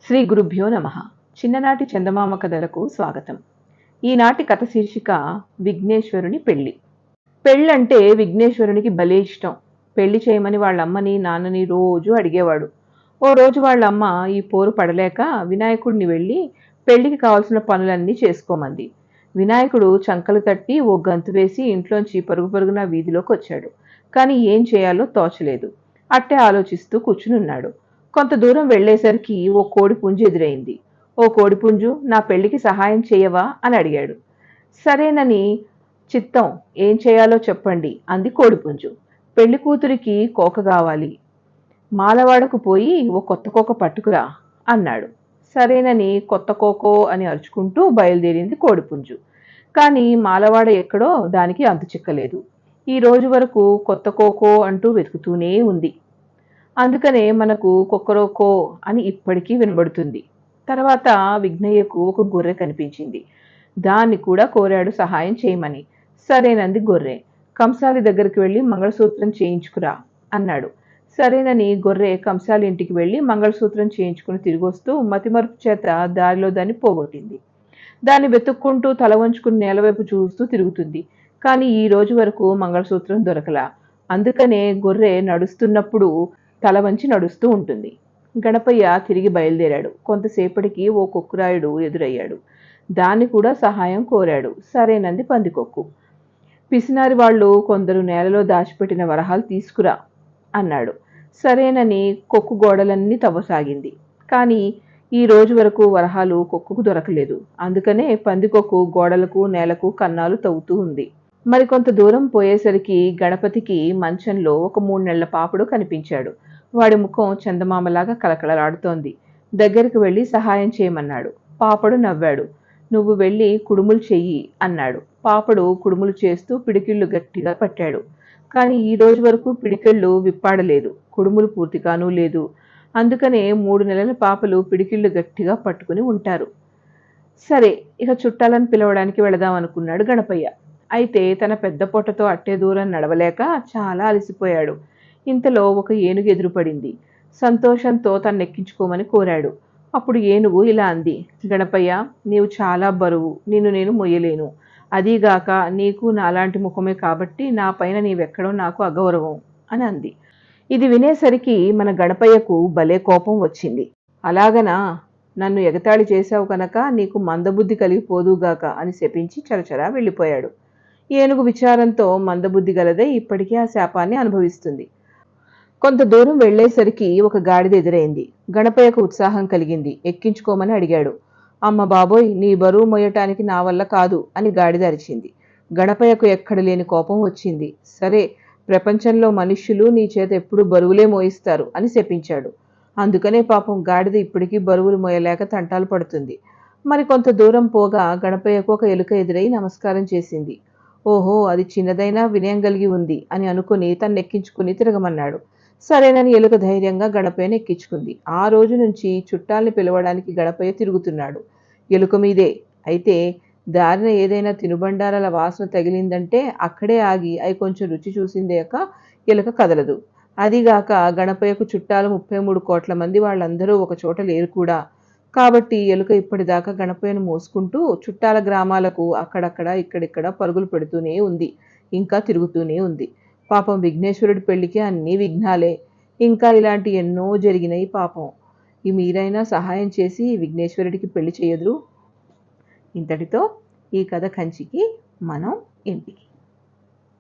శ్రీ గురుభ్యో నమః. చిన్ననాటి చందమామ కథలకు స్వాగతం. ఈనాటి కథ శీర్షిక విఘ్నేశ్వరుని పెళ్లి. పెళ్ళంటే విఘ్నేశ్వరునికి భలే ఇష్టం. పెళ్లి చేయమని వాళ్ళమ్మని నాన్నని రోజు అడిగేవాడు. ఓ రోజు వాళ్ళమ్మ ఈ పోరు పడలేక వినాయకుడిని వెళ్ళి పెళ్లికి కావాల్సిన పనులన్నీ చేసుకోమంది. వినాయకుడు చంకలు తట్టి ఓ గంతు వేసి ఇంట్లోంచి పరుగు పరుగున వీధిలోకి వచ్చాడు. కానీ ఏం చేయాలో తోచలేదు. అట్టే ఆలోచిస్తూ కూర్చునున్నాడు. కొంత దూరం వెళ్ళేసరికి ఓ కోడిపుంజు ఎదురైంది. ఓ కోడిపుంజు, నా పెళ్లికి సహాయం చేయవా అని అడిగాడు. సరేనని చిత్తం, ఏం చేయాలో చెప్పండి అంది కోడిపుంజు. పెళ్లి కూతురికి కోక కావాలి, మాలవాడకు పోయి ఓ కొత్త కోక పట్టుకురా అన్నాడు. సరేనని కొత్త కోకో అని అరుచుకుంటూ బయలుదేరింది కోడిపుంజు. కానీ మాలవాడ ఎక్కడో దానికి అంతు చిక్కలేదు. ఈ రోజు వరకు కొత్త కోకో అంటూ వెతుకుతూనే ఉంది. అందుకనే మనకు కొక్కరోకో అని ఇప్పటికీ వినబడుతుంది. తర్వాత విఘ్నయ్యకు ఒక గొర్రె కనిపించింది. దాన్ని కూడా కోరాడు సహాయం చేయమని. సరేనంది గొర్రె. కంసాలి దగ్గరికి వెళ్ళి మంగళసూత్రం చేయించుకురా అన్నాడు. సరేనని గొర్రె కంసాలి ఇంటికి వెళ్ళి మంగళసూత్రం చేయించుకుని తిరిగొస్తూ మతిమరుపు చేత దారిలో దాన్ని పోగొట్టింది. దాన్ని వెతుక్కుంటూ తల వంచుకుని నేలవైపు చూస్తూ తిరుగుతుంది. కానీ ఈ రోజు వరకు మంగళసూత్రం దొరకలా. అందుకనే గొర్రె నడుస్తున్నప్పుడు తల వంచి నడుస్తూ ఉంటుంది. గణపయ్య తిరిగి బయలుదేరాడు. కొంతసేపటికి ఓ కొక్కురాయుడు ఎదురయ్యాడు. దాన్ని కూడా సహాయం కోరాడు. సరేనంది పందికొక్కు. పిసినారి వాళ్ళు కొందరు నేలలో దాచిపెట్టిన వరహాలు తీసుకురా అన్నాడు. సరేనని కొక్కు గోడలన్నీ తవ్వసాగింది. కానీ ఈ రోజు వరకు వరహాలు కొక్కుకు దొరకలేదు. అందుకనే పందికొక్కు గోడలకు నేలకు కన్నాలు తవ్వుతూ ఉంది. మరికొంత దూరం పోయేసరికి గణపతికి మంచంలో ఒక 3 నెలల పాపడు కనిపించాడు. వాడి ముఖం చందమామలాగా కలకలలాడుతోంది. దగ్గరికి వెళ్ళి సహాయం చేయమన్నాడు. పాపడు నవ్వాడు. నువ్వు వెళ్ళి కుడుములు చెయ్యి అన్నాడు. పాపడు కుడుములు చేస్తూ పిడికిళ్ళు గట్టిగా పట్టాడు. కానీ ఈ రోజు వరకు పిడికిళ్ళు విప్పాడలేదు. కుడుములు పూర్తిగానూ లేదు. అందుకనే 3 నెలల పాపలు పిడికిళ్ళు గట్టిగా పట్టుకుని ఉంటారు. సరే, ఇక చుట్టాలను పిలవడానికి వెళదాం అనుకున్నాడు గణపయ్య. అయితే తన పెద్ద పొట్టతో అట్టే దూరం నడవలేక చాలా అలసిపోయాడు. ఇంతలో ఒక ఏనుగు ఎదురుపడింది. సంతోషంతో తన్నెక్కించుకోమని కోరాడు. అప్పుడు ఏనుగు ఇలా అంది. గణపయ్య, నీవు చాలా బరువు, నిన్ను నేను మొయ్యలేను. అదీగాక నీకు నాలాంటి ముఖమే కాబట్టి నా పైన నీవెక్కడో నాకు అగౌరవం అని అంది. ఇది వినేసరికి మన గణపయ్యకు భలే కోపం వచ్చింది. అలాగనా, నన్ను ఎగతాళి చేశావు కనుక నీకు మందబుద్ధి కలిగిపోదుగాక అని శపించి చరచరా వెళ్ళిపోయాడు. ఏనుగు విచారంతో మందబుద్ధి గలదే ఇప్పటికీ ఆ శాపాన్ని అనుభవిస్తుంది. కొంత దూరం వెళ్లేసరికి ఒక గాడిద ఎదురైంది. గణపయ్యకు ఉత్సాహం కలిగింది. ఎక్కించుకోమని అడిగాడు. అమ్మ బాబోయ్, నీ బరువు మోయటానికి నా వల్ల కాదు అని గాడిద అరిచింది. గణపయ్యకు ఎక్కడ లేని కోపం వచ్చింది. సరే, ప్రపంచంలో మనుష్యులు నీ చేత ఎప్పుడు బరువులే మోయిస్తారు అని శపించాడు. అందుకనే పాపం గాడిద ఇప్పటికీ బరువులు మోయలేక తంటాలు పడుతుంది. మరి కొంత దూరం పోగా గణపయ్యకు ఒక ఎలుక ఎదురై నమస్కారం చేసింది. ఓహో, అది చిన్నదైనా వినయం కలిగి ఉంది అని అనుకుని తన్నెక్కించుకుని తిరగమన్నాడు. సరేనని ఎలుక ధైర్యంగా గణపయ్యను ఎక్కించుకుంది. ఆ రోజు నుంచి చుట్టాల్ని పిలవడానికి గణపయ్య తిరుగుతున్నాడు ఎలుక మీదే. అయితే దారిన ఏదైనా తినుబండారాల వాసన తగిలిందంటే అక్కడే ఆగి అవి కొంచెం రుచి చూసిందేక ఎలుక కదలదు. అదిగాక గణపయ్యకు చుట్టాలు 33 కోట్ల మంది, వాళ్ళందరూ ఒక చోట లేరు కూడా. కాబట్టి ఎలుక ఇప్పటిదాకా గణపయ్యను మోసుకుంటూ చుట్టాల గ్రామాలకు అక్కడక్కడ ఇక్కడిక్కడ పరుగులు పెడుతూనే ఉంది. ఇంకా తిరుగుతూనే ఉంది. పాపం విఘ్నేశ్వరుడి పెళ్లికి అన్నీ విఘ్నాలే. ఇంకా ఇలాంటి ఎన్నో జరిగినాయి పాపం. ఈ మీరైనా సహాయం చేసి విఘ్నేశ్వరుడికి పెళ్లి చేయదురు. ఇంతటితో ఈ కథ కంచికి, మనం ఇంటికి.